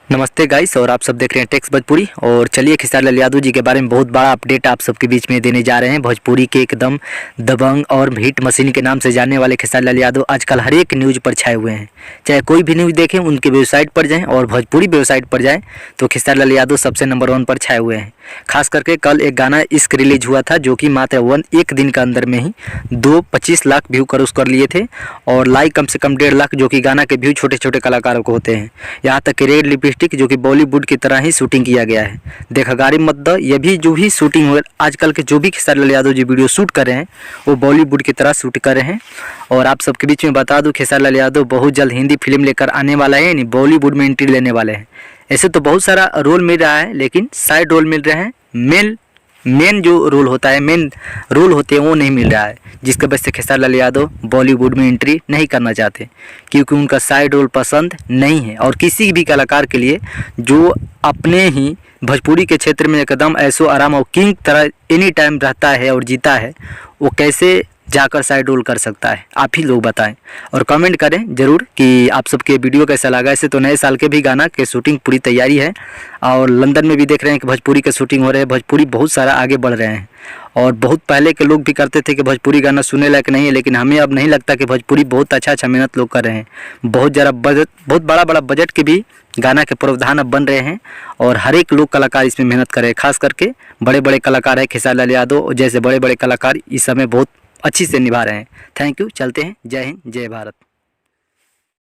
नमस्ते गाइस, और आप सब देख रहे हैं टेक्स भोजपुरी। और चलिए खेसारी लाल यादव जी के बारे में बहुत बड़ा अपडेट आप सबके बीच में देने जा रहे हैं। भोजपुरी के एकदम दबंग और हिट मशीन के नाम से जानने वाले खेसारी लाल यादव आजकल हर एक न्यूज़ पर छाए हुए हैं। चाहे कोई भी न्यूज़ देखें, उनके वेबसाइट पर जाएं और भोजपुरी वेबसाइट पर जाएं तो खेसारी लाल यादव सबसे नंबर 1 पर छाए हुए हैं। खास करके कल एक गाना इश्क रिलीज हुआ था जो कि मात्र एक दिन के अंदर में ही 25 लाख व्यू क्रॉस कर लिए थे और लाइक कम से कम 1.5 लाख, जो कि गाना के व्यू छोटे छोटे कलाकारों को होते हैं। यहाँ तक कि रेड लिपस्टिक जो कि बॉलीवुड की तरह ही शूटिंग किया गया है। देखा गाड़ी मत द, ये भी जो भी शूटिंग हुए आजकल के जो भी खेसारी लाल यादव जी वीडियो शूट कर रहे हैं वो बॉलीवुड की तरह शूट कर रहे हैं। और आप सबके बीच में बता दूं, खेसारी लाल यादव बहुत जल्द हिंदी फिल्म लेकर आने वाला है, यानी बॉलीवुड में एंट्री लेने वाले हैं। ऐसे तो बहुत सारा रोल मिल रहा है, लेकिन साइड रोल मिल रहे हैं। मेन जो रोल होता है, मेन रोल होते हैं वो नहीं मिल रहा है, जिसके वजह से खेसारी लाल यादव बॉलीवुड में एंट्री नहीं करना चाहते, क्योंकि उनका साइड रोल पसंद नहीं है। और किसी भी कलाकार के लिए जो अपने ही भोजपुरी के क्षेत्र में एकदम ऐसो आराम और किंग तरह एनी टाइम रहता है और जीता है, वो कैसे जाकर साइड रोल कर सकता है? आप ही लोग बताएं और कमेंट करें ज़रूर कि आप सबके वीडियो कैसा लगा। ऐसे तो नए साल के भी गाना के शूटिंग पूरी तैयारी है और लंदन में भी देख रहे हैं कि भोजपुरी के शूटिंग हो रहे हैं। भोजपुरी बहुत सारा आगे बढ़ रहे हैं और बहुत पहले के लोग भी करते थे कि भोजपुरी गाना सुनने लायक नहीं है, लेकिन हमें अब नहीं लगता कि भोजपुरी बहुत अच्छा मेहनत लोग कर रहे हैं। बहुत बड़ा बजट के भी गाना के प्रावधान अब बन रहे हैं और हर एक लोग कलाकार इसमें मेहनत कर रहे हैं। खास करके बड़े बड़े कलाकार हैं खेसारी लाल यादव जैसे बड़े कलाकार इस समय बहुत अच्छी से निभा रहे हैं। Thank you. चलते हैं। जय हिंद, जय भारत।